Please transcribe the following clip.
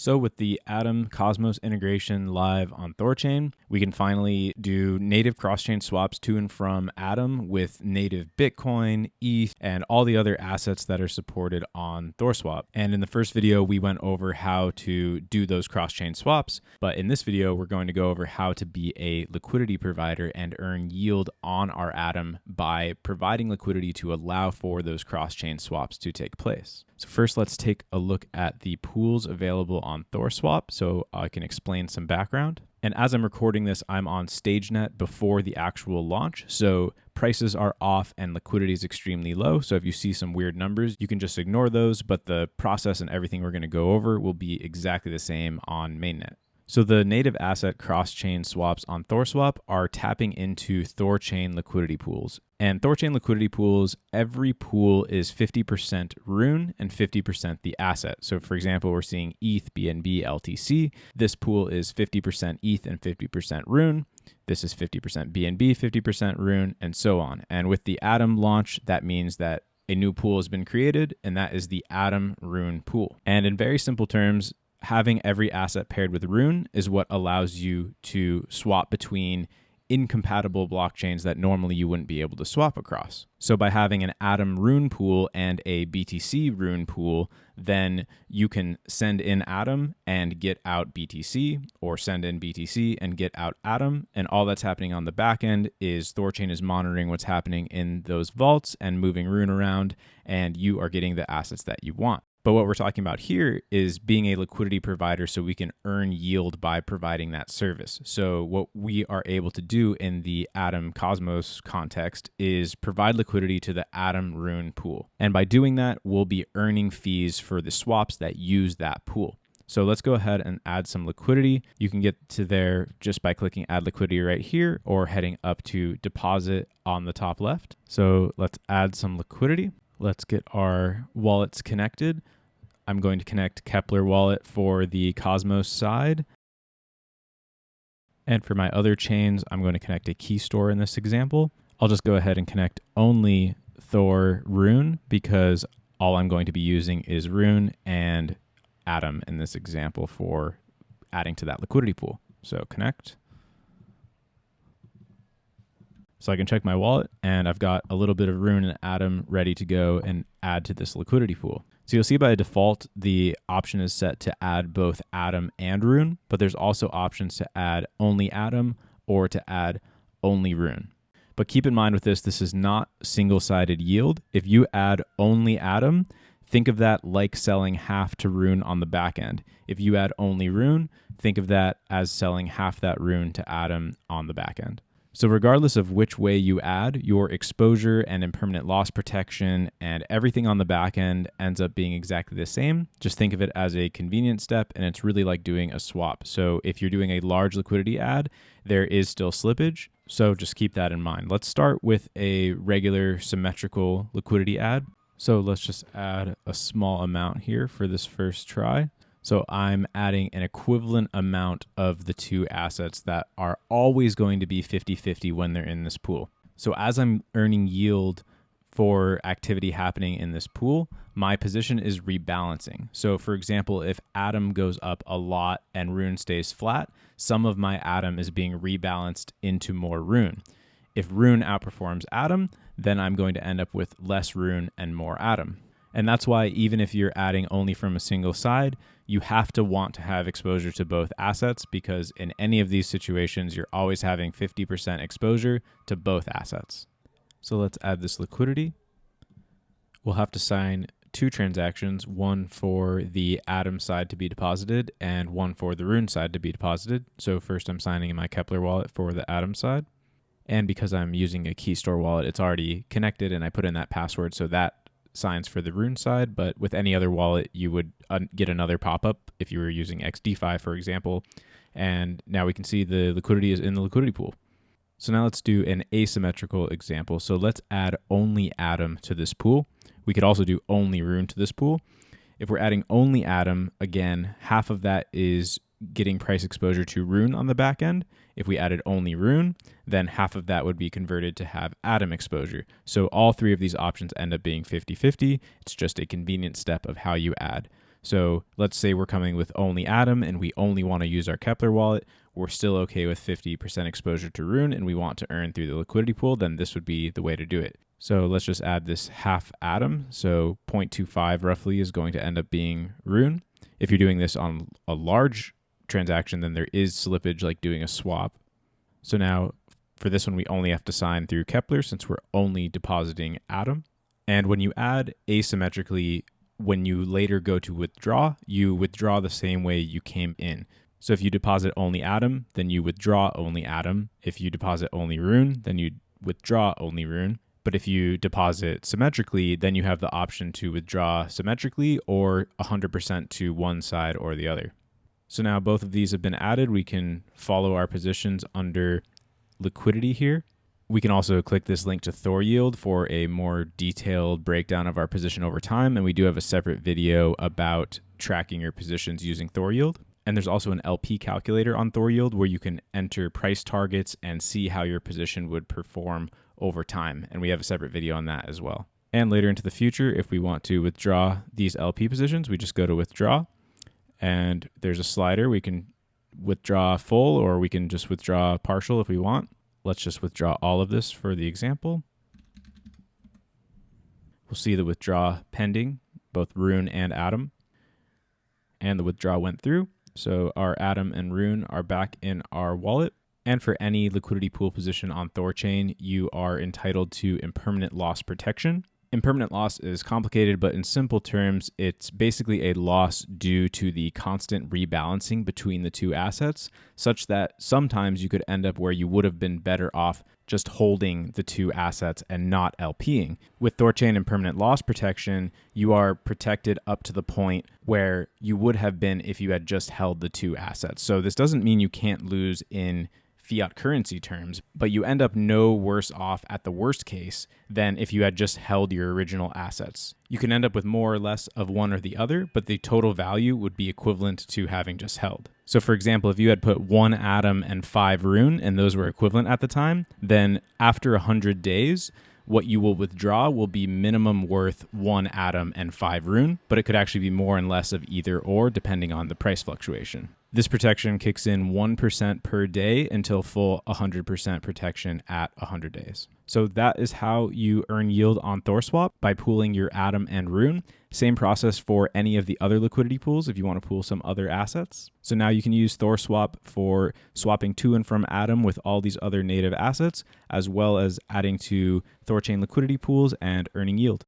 So with the Atom Cosmos integration live on THORChain, we can finally do native cross-chain swaps to and from Atom with native Bitcoin, ETH, and all the other assets that are supported on THORSwap. And in the first video, we went over how to do those cross-chain swaps. But in this video, we're going to go over how to be a liquidity provider and earn yield on our Atom by providing liquidity to allow for those cross-chain swaps to take place. So first, let's take a look at the pools available on THORSwap so I can explain some background. And as I'm recording this, I'm on StageNet before the actual launch. So prices are off and liquidity is extremely low. So if you see some weird numbers, you can just ignore those. But the process and everything we're going to go over will be exactly the same on mainnet. So the native asset cross-chain swaps on THORSwap are tapping into THORChain liquidity pools. And THORChain liquidity pools, every pool is 50% Rune and 50% the asset. So for example, we're seeing ETH, BNB, LTC. This pool is 50% ETH and 50% Rune. This is 50% BNB, 50% Rune, and so on. And with the Atom launch, that means that a new pool has been created, and that is the Atom Rune pool. And in very simple terms, having every asset paired with Rune is what allows you to swap between incompatible blockchains that normally you wouldn't be able to swap across. So by having an Atom Rune pool and a BTC Rune pool, then you can send in Atom and get out BTC, or send in BTC and get out Atom. And all that's happening on the back end is THORChain is monitoring what's happening in those vaults and moving Rune around, and you are getting the assets that you want. But what we're talking about here is being a liquidity provider so we can earn yield by providing that service. So what we are able to do in the Atom Cosmos context is provide liquidity to the Atom Rune pool. And by doing that, we'll be earning fees for the swaps that use that pool. So let's go ahead and add some liquidity. You can get to there just by clicking add liquidity right here or heading up to deposit on the top left. So let's add some liquidity. Let's get our wallets connected. I'm going to connect Kepler wallet for the Cosmos side. And for my other chains, I'm going to connect a key store in this example. I'll just go ahead and connect only Thor Rune because all I'm going to be using is Rune and Atom in this example for adding to that liquidity pool. So connect. So I can check my wallet and I've got a little bit of Rune and Atom ready to go and add to this liquidity pool. So you'll see by default, the option is set to add both Atom and Rune, but there's also options to add only Atom or to add only Rune. But keep in mind with this, this is not single-sided yield. If you add only Atom, think of that like selling half to Rune on the back end. If you add only Rune, think of that as selling half that Rune to Atom on the back end. So regardless of which way you add, your exposure and impermanent loss protection and everything on the back end ends up being exactly the same. Just think of it as a convenient step, and it's really like doing a swap. So if you're doing a large liquidity add, there is still slippage. So just keep that in mind. Let's start with a regular symmetrical liquidity add. So let's just add a small amount here for this first try. So I'm adding an equivalent amount of the two assets that are always going to be 50-50 when they're in this pool. So as I'm earning yield for activity happening in this pool, my position is rebalancing. So for example, if Atom goes up a lot and Rune stays flat, some of my Atom is being rebalanced into more Rune. If Rune outperforms Atom, then I'm going to end up with less Rune and more Atom. And that's why even if you're adding only from a single side, you have to want to have exposure to both assets, because in any of these situations, you're always having 50% exposure to both assets. So let's add this liquidity. We'll have to sign two transactions, one for the Atom side to be deposited and one for the Rune side to be deposited. So first I'm signing in my Kepler wallet for the Atom side. And because I'm using a key store wallet, it's already connected and I put in that password, so that signs for the Rune side. But with any other wallet, you would get another pop-up if you were using XDeFi, for example. And now we can see the liquidity is in the liquidity pool. So now let's do an asymmetrical example. So let's add only Atom to this pool. We could also do only Rune to this pool. If we're adding only Atom, again, half of that is getting price exposure to Rune on the back end. If we added only Rune, then half of that would be converted to have Atom exposure. So all three of these options end up being 50-50. It's just a convenient step of how you add. So let's say we're coming with only Atom and we only want to use our Kepler wallet. We're still okay with 50% exposure to Rune and we want to earn through the liquidity pool, then this would be the way to do it. So let's just add this half Atom. So 0.25 roughly is going to end up being Rune. If you're doing this on a large transaction, then there is slippage like doing a swap. So now for this one, we only have to sign through Kepler since we're only depositing Atom. And when you add asymmetrically, when you later go to withdraw, you withdraw the same way you came in. So if you deposit only Atom, then you withdraw only Atom. If you deposit only Rune, then you withdraw only Rune. But if you deposit symmetrically, then you have the option to withdraw symmetrically or 100% to one side or the other. So now both of these have been added. We can follow our positions under liquidity here. We can also click this link to Thor yield for a more detailed breakdown of our position over time. And we do have a separate video about tracking your positions using Thor yield. And there's also an LP calculator on Thor yield where you can enter price targets and see how your position would perform over time. And we have a separate video on that as well. And later into the future, if we want to withdraw these LP positions, we just go to withdraw. And there's a slider. We can withdraw full or we can just withdraw partial if we want. Let's just withdraw all of this for the example. We'll see the withdraw pending, both Rune and Atom. And the withdraw went through. So our Atom and Rune are back in our wallet. And for any liquidity pool position on THORChain, you are entitled to impermanent loss protection. Impermanent loss is complicated, but in simple terms, it's basically a loss due to the constant rebalancing between the two assets, such that sometimes you could end up where you would have been better off just holding the two assets and not LPing. With THORChain impermanent loss protection, you are protected up to the point where you would have been if you had just held the two assets. So this doesn't mean you can't lose in fiat currency terms, but you end up no worse off at the worst case than if you had just held your original assets. You can end up with more or less of one or the other, but the total value would be equivalent to having just held. So for example, if you had put 1 Atom and 5 Rune, and those were equivalent at the time, then after 100 days, what you will withdraw will be minimum worth 1 Atom and 5 Rune, but it could actually be more and less of either or depending on the price fluctuation. This protection kicks in 1% per day until full 100% protection at 100 days. So that is how you earn yield on THORSwap, by pooling your Atom and Rune. Same process for any of the other liquidity pools if you want to pool some other assets. So now you can use THORSwap for swapping to and from Atom with all these other native assets, as well as adding to THORChain liquidity pools and earning yield.